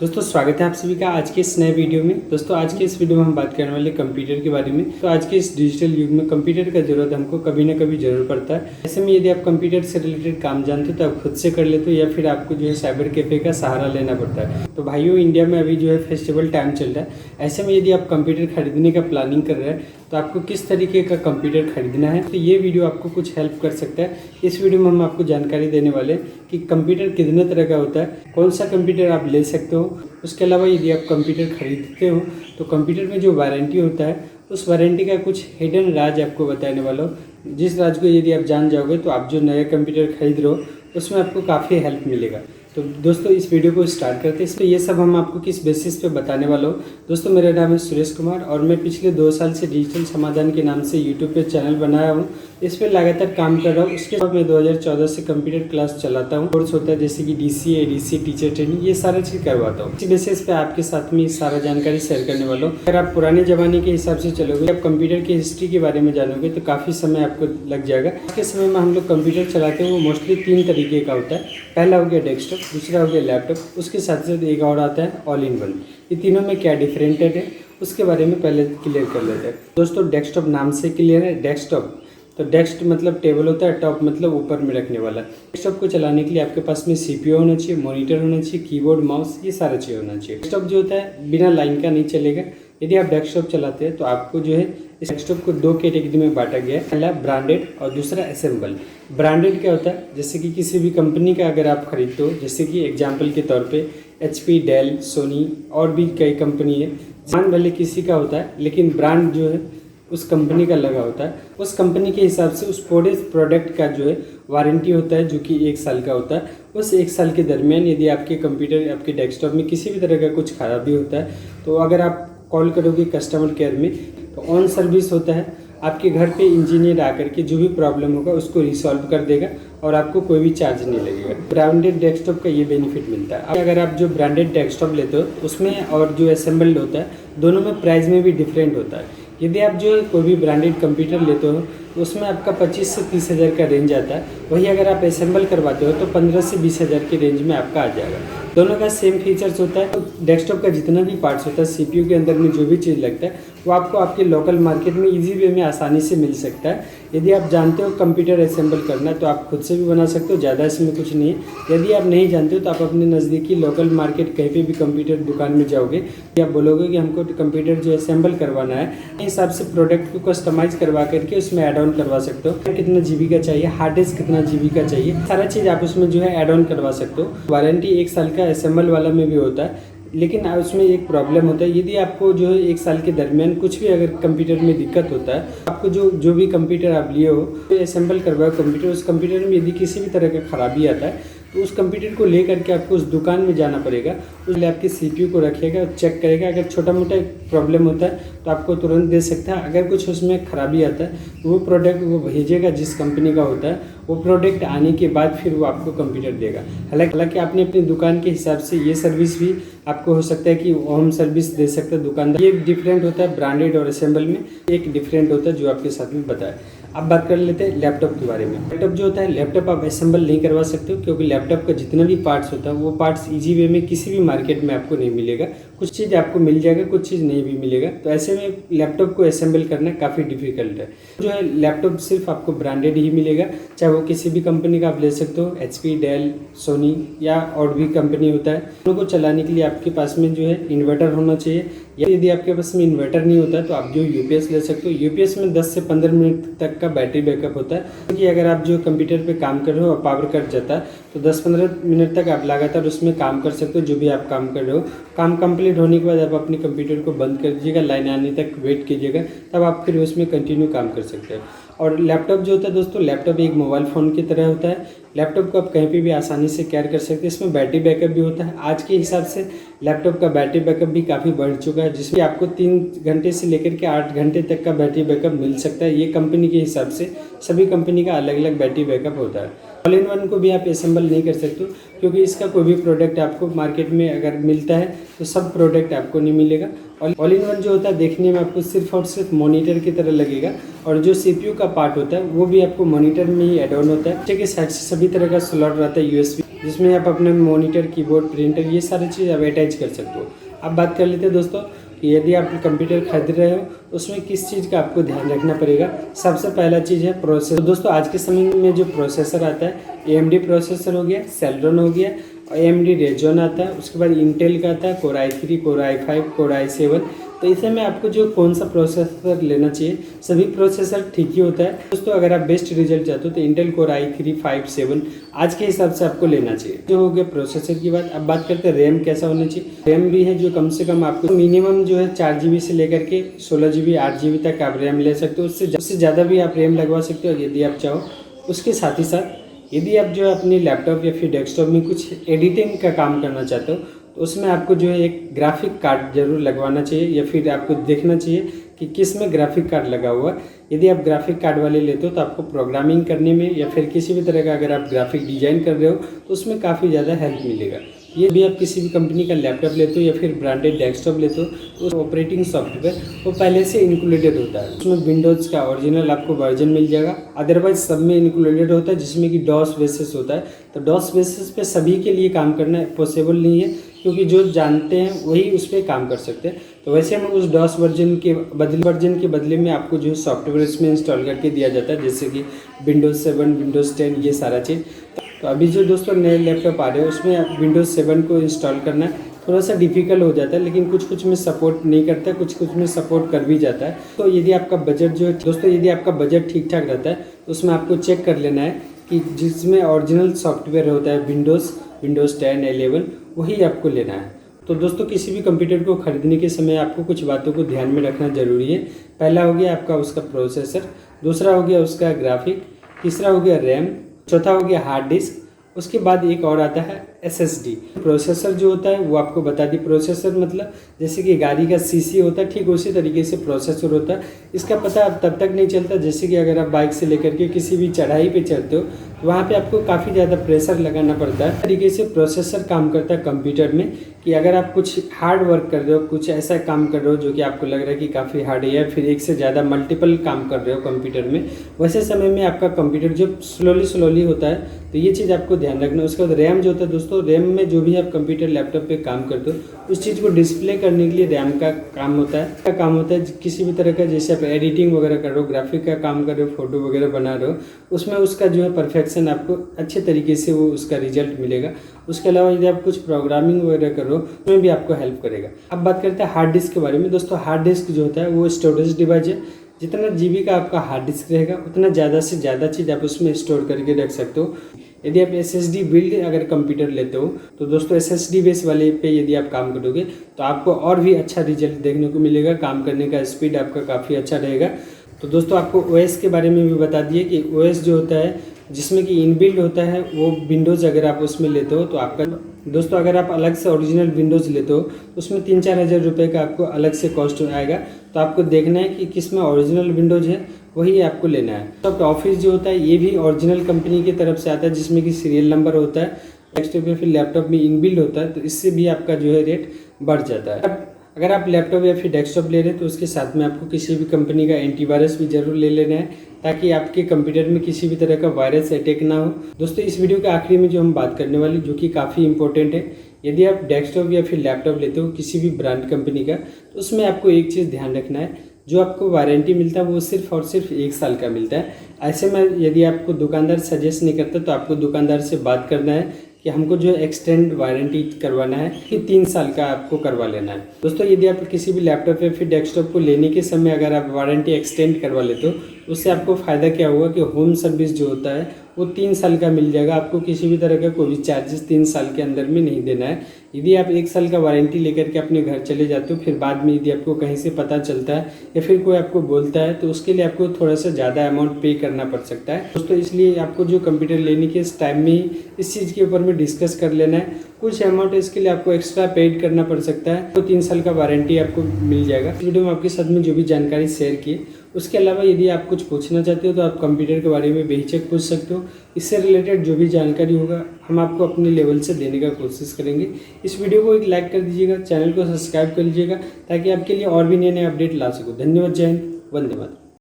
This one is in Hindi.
दोस्तों स्वागत है आप सभी का आज के इस नए वीडियो में। दोस्तों आज के इस वीडियो में हम बात करने वाले कंप्यूटर के बारे में। तो आज के इस डिजिटल युग में कंप्यूटर का जरूरत हमको कभी ना कभी जरूर पड़ता है। ऐसे में यदि आप कंप्यूटर से रिलेटेड काम जानते हो तो आप खुद से कर लेते हो या फिर आपको जो है साइबर कैफे का सहारा लेना पड़ता है। तो भाइयों, इंडिया में अभी जो है फेस्टिवल टाइम चल रहा है। ऐसे में यदि आप कंप्यूटर खरीदने का प्लानिंग कर रहे हैं तो आपको किस तरीके का कंप्यूटर खरीदना है, तो ये वीडियो आपको कुछ हेल्प कर सकता है। इस वीडियो में हम आपको जानकारी देने वाले हैं कि कंप्यूटर कितने तरह का होता है, कौन सा कंप्यूटर आप ले सकते हो। उसके अलावा यदि आप कंप्यूटर खरीदते हो तो कंप्यूटर में जो वारंटी होता है उस वारंटी का कुछ हिडन राज आपको बताने वाला हूँ। जिस राज को यदि आप जान जाओगे तो आप जो नया कंप्यूटर खरीद रहे हो उसमें आपको काफ़ी हेल्प मिलेगा। तो दोस्तों इस वीडियो को स्टार्ट करते हैं। इसमें ये सब हम आपको किस बेसिस पे बताने वाला हूँ। दोस्तों मेरा नाम है सुरेश कुमार और मैं पिछले 2 साल से डिजिटल समाधान के नाम से यूट्यूब पे चैनल बनाया हूँ। इस पर लगातार काम कर रहा हूँ। उसके बाद मैं 2014 से कंप्यूटर क्लास चलाता हूँ। कोर्स होता है जैसे कि DCA, ADC, टीचर ट्रेनिंग, ये सारा चीज़ करवाता हूँ। इसी बेसिस पे आपके साथ में सारा जानकारी शेयर करने वाला हूँ। अगर आप पुराने ज़माने के हिसाब से चलोगे, आप कंप्यूटर की हिस्ट्री के बारे में जानोगे तो काफ़ी समय आपको लग जाएगा। आज के समय में हम लोग कंप्यूटर चलाते हैं वो मोस्टली 3 तरीके का होता है। पहला हो गया डेस्कटॉप, दूसरा हो गया लैपटॉप, उसके साथ साथ एक और आता है ऑल इन वन। ये तीनों में क्या डिफरेंटेड है उसके बारे में पहले क्लियर कर लेते हैं। दोस्तों डेस्कटॉप नाम से क्लियर है। डेस्कटॉप तो डेस्क मतलब टेबल होता है, टॉप मतलब ऊपर में रखने वाला। डेस्कटॉप को चलाने के लिए आपके पास में CPU होना चाहिए, मॉनिटर होना चाहिए, कीबोर्ड, माउस, ये सारा चीज़ होना चाहिए। डेस्कटॉप जो होता है बिना लाइन का नहीं चलेगा। यदि आप डेस्कटॉप चलाते हैं तो आपको जो है इस डेस्कटॉप को 2 कैटेगरी में बांटा गया है। पहला ब्रांडेड और दूसरा असेंबल। ब्रांडेड क्या होता है, जैसे कि किसी भी कंपनी का अगर आप खरीदते हो, जैसे कि एग्जाम्पल के तौर पे HP, डेल, सोनी और भी कई कंपनी है। सामान भले किसी का होता है लेकिन ब्रांड जो है उस कंपनी का लगा होता है। उस कंपनी के हिसाब से उस पूरे प्रोडक्ट का जो है वारंटी होता है जो कि 1 साल का होता है। उस 1 साल के दरमियान यदि आपके कंप्यूटर, आपके डेस्कटॉप में किसी भी तरह का कुछ खराबी होता है तो अगर आप कॉल करोगे कस्टमर केयर में तो ऑन सर्विस होता है। आपके घर पे इंजीनियर आकर के जो भी प्रॉब्लम होगा उसको रिसॉल्व कर देगा और आपको कोई भी चार्ज नहीं लगेगा। ब्रांडेड डेस्कटॉप का ये बेनिफिट मिलता है। अगर आप जो ब्रांडेड डेस्कटॉप लेते हो उसमें और जो असेंबल्ड होता है दोनों में प्राइस में भी डिफरेंट होता है। यदि आप जो कोई भी ब्रांडेड कंप्यूटर लेते हो तो उसमें आपका 25 से 30 हज़ार का रेंज आता है। वही अगर आप असेंबल करवाते हो तो 15 से 20 हज़ार के रेंज में आपका आ जाएगा। दोनों का सेम फीचर्स होता है। तो डेस्कटॉप का जितना भी पार्ट्स होता है, CPU के अंदर में जो भी चीज़ लगता है वो आपको आपके लोकल मार्केट में ईजी वे में आसानी से मिल सकता है। यदि आप जानते हो कंप्यूटर असेंबल करना तो आप खुद से भी बना सकते हो, ज़्यादा इसमें कुछ नहीं है। यदि आप नहीं जानते हो तो आप अपने नज़दीकी लोकल मार्केट कहीं पे भी कंप्यूटर दुकान में जाओगे, आप बोलोगे कि हमको कंप्यूटर जो असेंबल करवाना है, हिसाब से प्रोडक्ट को कस्टमाइज करवा करके उसमें ऐड ऑन करवा सकते हो। कितना GB का चाहिए, हार्ड डिस्क कितना GB का चाहिए, सारा चीज़ आप उसमें जो है ऐड ऑन करवा सकते हो। वारंटी 1 साल का असेंबल वाला में भी होता है, लेकिन उसमें एक प्रॉब्लम होता है। यदि आपको जो है 1 साल के दरमियान कुछ भी अगर कंप्यूटर में दिक्कत होता है, आपको जो भी कंप्यूटर आप लिए हो, असेंबल करवाओ कंप्यूटर, उस कंप्यूटर में यदि किसी भी तरह का खराबी आता है तो उस कंप्यूटर को ले करके आपको उस दुकान में जाना पड़ेगा। उस लैब के CPU को रखेगा, चेक करेगा। अगर छोटा मोटा प्रॉब्लम होता है तो आपको तुरंत दे सकता है। अगर कुछ उसमें खराबी आता है तो वो प्रोडक्ट वो भेजेगा जिस कंपनी का होता है, वो प्रोडक्ट आने के बाद फिर वो आपको कंप्यूटर देगा। हालांकि आपने अपनी दुकान के हिसाब से ये सर्विस भी आपको हो सकता है कि होम सर्विस दे सकता है दुकानदार। ये डिफरेंट होता है ब्रांडेड और असेंबल में, एक डिफरेंट होता है जो आपके साथ में बताया। अब बात कर लेते हैं लैपटॉप के बारे में। लैपटॉप जो होता है, लैपटॉप आप असेंबल नहीं करवा सकते हो क्योंकि लैपटॉप का जितना भी पार्ट्स होता है वो पार्ट्स ईजी वे में किसी भी मार्केट में आपको नहीं मिलेगा। कुछ चीज़ आपको मिल जाएगा, कुछ चीज़ नहीं भी मिलेगा। तो ऐसे में लैपटॉप को असेंबल करना काफ़ी डिफिकल्ट है। जो है लैपटॉप सिर्फ आपको ब्रांडेड ही मिलेगा, चाहे वो किसी भी कंपनी का आप ले सकते हो, HP, डेल, सोनी या और भी कंपनी होता है। उनको चलाने के लिए आपके पास में जो है इन्वर्टर होना चाहिए, या यदि आपके पास में इन्वर्टर नहीं होता तो आप जो UPS ले सकते हो। UPS में 10 से 15 मिनट तक का बैटरी बैकअप होता है, क्योंकि अगर आप जो कंप्यूटर पे काम कर रहे हो और पावर कट जाता है तो 10-15 मिनट तक आप लगातार उसमें काम कर सकते हो। जो भी आप काम कर रहे हो, काम कंप्लीट होने के बाद आप अपने कंप्यूटर को बंद कर दीजिएगा, लाइन आने तक वेट कीजिएगा, तब आप फिर उसमें कंटिन्यू काम कर सकते हो। और लैपटॉप जो होता है दोस्तों, लैपटॉप एक मोबाइल फ़ोन की तरह होता है। लैपटॉप को आप कहीं पे भी आसानी से कैरी कर सकते हैं। इसमें बैटरी बैकअप भी होता है। आज के हिसाब से लैपटॉप का बैटरी बैकअप भी काफ़ी बढ़ चुका है, जिसमें आपको 3 घंटे से लेकर के 8 घंटे तक का बैटरी बैकअप मिल सकता है। ये कंपनी के हिसाब से, सभी कंपनी का अलग अलग बैटरी बैकअप होता है। ऑल इन वन को भी आप असेंबल नहीं कर सकते हो क्योंकि इसका कोई भी प्रोडक्ट आपको मार्केट में अगर मिलता है तो सब प्रोडक्ट आपको नहीं मिलेगा। ऑल इन वन जो होता है देखने में आपको सिर्फ और सिर्फ मॉनिटर की तरह लगेगा, और जो CPU का पार्ट होता है वो भी आपको मॉनिटर में ही एड ऑन होता है। के साइड से सभी तरह का स्लॉट रहता है, USB जिसमें आप अपने मॉनिटर, कीबोर्ड, प्रिंटर ये सारी चीज़ आप अटैच कर सकते हो। अब बात कर लेते हैं दोस्तों कि यदि आप कंप्यूटर खरीद रहे हो उसमें किस चीज़ का आपको ध्यान रखना पड़ेगा। सबसे पहला चीज़ है प्रोसेसर। तो दोस्तों आज के समय में जो प्रोसेसर आता है AMD प्रोसेसर हो गया, सेलेरॉन हो गया, AMD रेजोन आता है, उसके बाद इंटेल का आता है Core i3, Core i5, Core i7। तो इसे में आपको जो कौन सा प्रोसेसर लेना चाहिए, सभी प्रोसेसर ठीक ही होता है दोस्तों। अगर आप बेस्ट रिजल्ट चाहते हो तो इंटेल Core i3, 5, 7 आज के हिसाब से आपको लेना चाहिए। जो हो गया प्रोसेसर की बात। अब बात करते हैं रैम कैसा होना चाहिए। रैम भी है जो कम से कम आपको मिनिमम जो है 4 GB से लेकर के 16 GB, 8 GB तक आप रैम ले सकते हो। उससे ज़्यादा भी आप रैम लगवा सकते हो यदि आप चाहो। उसके साथ ही साथ यदि आप जो है अपने लैपटॉप या फिर डेस्कटॉप में कुछ एडिटिंग का काम करना चाहते हो तो उसमें आपको जो है एक ग्राफिक कार्ड जरूर लगवाना चाहिए, या फिर आपको देखना चाहिए कि किस में ग्राफिक कार्ड लगा हुआ है। यदि आप ग्राफिक कार्ड वाले लेते हो तो आपको प्रोग्रामिंग करने में या फिर किसी भी तरह का अगर आप ग्राफिक डिजाइन कर रहे हो तो उसमें काफ़ी ज़्यादा हेल्प मिलेगा। ये भी आप किसी भी कंपनी का लैपटॉप लेते हो या फिर ब्रांडेड डेस्कटॉप लेते हो तो उस ऑपरेटिंग सॉफ्टवेयर वो पहले से इंक्लूडेड होता है। उसमें विंडोज़ का ओरिजिनल आपको वर्जन मिल जाएगा, अदरवाइज सब में इंक्लूडेड होता है जिसमें कि डॉस बेसिस होता है। तो डॉस बेसिस पे सभी के लिए काम करना पॉसिबल नहीं है, क्योंकि जो जानते हैं वही उस पर काम कर सकते हैं। तो वैसे में उस डॉस वर्जन के बदले में आपको जो सॉफ्टवेयर इसमें इंस्टॉल करके दिया जाता है, जैसे कि विंडोज़ 7, विंडोज़ 10 ये सारा चीज़। तो अभी जो दोस्तों नए लैपटॉप आ रहे हैं उसमें आप विंडोज़ 7 को इंस्टॉल करना थोड़ा सा डिफिकल्ट हो जाता है, लेकिन कुछ में सपोर्ट नहीं करता है, कुछ में सपोर्ट कर भी जाता है। तो यदि आपका बजट जो है दोस्तों, यदि आपका बजट ठीक ठाक रहता है तो उसमें आपको चेक कर लेना है कि जिसमें ओरिजिनल सॉफ्टवेयर होता है विंडोज़ 10, 11 वही आपको लेना है। तो दोस्तों किसी भी कंप्यूटर को खरीदने के समय आपको कुछ बातों को ध्यान में रखना जरूरी है। पहला हो गया आपका उसका प्रोसेसर, दूसरा हो गया उसका ग्राफिक, तीसरा हो गया रैम, चौथा हो गया हार्ड डिस्क, उसके बाद एक और आता है SSD। प्रोसेसर जो होता है वो आपको बता दी। प्रोसेसर मतलब जैसे कि गाड़ी का CC होता है, ठीक उसी तरीके से प्रोसेसर होता है। इसका पता अब तब तक नहीं चलता जैसे कि अगर आप बाइक से लेकर के किसी भी चढ़ाई पे चढ़ते हो तो वहाँ पे आपको काफ़ी ज़्यादा प्रेशर लगाना पड़ता है। तरीके से प्रोसेसर काम करता है कंप्यूटर में कि अगर आप कुछ हार्ड वर्क कर रहे हो, कुछ ऐसा काम कर रहे हो जो कि आपको लग रहा है कि काफ़ी हार्ड है, या फिर एक से ज़्यादा मल्टीपल काम कर रहे हो कंप्यूटर में, वैसे समय में आपका कंप्यूटर जब स्लोली होता है तो ये चीज़ आपको ध्यान रखना। उसके बाद रैम जो होता है दोस्तों, रैम में जो भी आप कंप्यूटर लैपटॉप पे काम करते हो उस चीज़ को डिस्प्ले करने के लिए रैम का काम होता है। किसी भी तरह का, जैसे आप एडिटिंग वगैरह कर रहे हो, ग्राफिक का काम कर रहे हो, फोटो वगैरह बना रहे हो, उसमें उसका जो है परफेक्शन आपको अच्छे तरीके से वो उसका रिजल्ट मिलेगा। उसके अलावा यदि आप कुछ प्रोग्रामिंग वगैरह करो उसमें भी आपको हेल्प करेगा। अब बात करते हैं हार्ड डिस्क के बारे में। दोस्तों हार्ड डिस्क जो होता है वो स्टोरेज डिवाइस है। जितना GB का आपका हार्ड डिस्क रहेगा उतना ज़्यादा से ज़्यादा चीज़ आप उसमें स्टोर करके रख सकते हो। यदि आप SSD बिल्ड अगर कंप्यूटर लेते हो तो दोस्तों SSD बेस वाले पे यदि आप काम करोगे तो आपको और भी अच्छा रिजल्ट देखने को मिलेगा। काम करने का स्पीड आपका काफ़ी अच्छा रहेगा। तो दोस्तों आपको OS के बारे में भी बता दिए कि OS जो होता है जिसमें कि इनबिल्ड होता है वो विंडोज़ अगर आप उसमें लेते हो तो आपका दोस्तों, अगर आप अलग से ओरिजिनल विंडोज़ लेते हो तो उसमें 3-4 हज़ार रुपये का आपको अलग से कॉस्ट आएगा। तो आपको देखना है कि किस में ओरिजिनल विंडोज़ है वही आपको लेना है। तो ऑफिस जो होता है ये भी ओरिजिनल कंपनी की तरफ से आता है, जिसमें कि सीरियल नंबर होता है, डेस्कटॉप या फिर लैपटॉप में इनबिल्ड होता है, तो इससे भी आपका जो है रेट बढ़ जाता है। अगर आप लैपटॉप या फिर डेस्कटॉप ले रहे हैं तो उसके साथ में आपको किसी भी कंपनी का एंटीवायरस भी जरूर ले लेना है, ताकि आपके कंप्यूटर में किसी भी तरह का वायरस अटैक ना हो। दोस्तों इस वीडियो के आखिरी में जो हम बात करने वाली, जो कि काफ़ी इंपॉर्टेंट है, यदि आप डेस्कटॉप या फिर लैपटॉप लेते हो किसी भी ब्रांड कंपनी का तो उसमें आपको एक चीज़ ध्यान रखना है, जो आपको वारंटी मिलता है वो सिर्फ और सिर्फ 1 साल का मिलता है। ऐसे में यदि आपको दुकानदार सजेस्ट नहीं करता तो आपको दुकानदार से बात करना है कि हमको जो एक्सटेंड वारंटी करवाना है कि 3 साल का आपको करवा लेना है। दोस्तों यदि आप किसी भी लैपटॉप या फिर डेस्कटॉप को लेने के समय अगर आप वारंटी एक्सटेंड करवा लेते हो उससे आपको फ़ायदा क्या होगा कि होम सर्विस जो होता है वो 3 साल का मिल जाएगा। आपको किसी भी तरह का कोई भी चार्जेस 3 साल के अंदर में नहीं देना है। यदि आप 1 साल का वारंटी लेकर के अपने घर चले जाते हो, फिर बाद में यदि आपको कहीं से पता चलता है या फिर कोई आपको बोलता है तो उसके लिए आपको थोड़ा सा ज़्यादा अमाउंट पे करना पड़ सकता है। दोस्तों इसलिए आपको जो कंप्यूटर लेने के इस टाइम में ही इस चीज़ के ऊपर में डिस्कस कर लेना है। कुछ अमाउंट इसके लिए आपको एक्स्ट्रा पेड करना पड़ सकता है, तो 3 साल का वारंटी आपको मिल जाएगा। इस वीडियो में आपके साथ में जो भी जानकारी शेयर की, उसके अलावा यदि आप कुछ पूछना चाहते हो तो आप कंप्यूटर के बारे में बेहिचक पूछ सकते हो। इससे रिलेटेड जो भी जानकारी होगा हम आपको अपने लेवल से देने का कोशिश करेंगे। इस वीडियो को एक लाइक कर दीजिएगा, चैनल को सब्सक्राइब कर लीजिएगा ताकि आपके लिए और भी नए नए अपडेट ला सकूँ। धन्यवाद, जय हिंद, वंदे मातरम।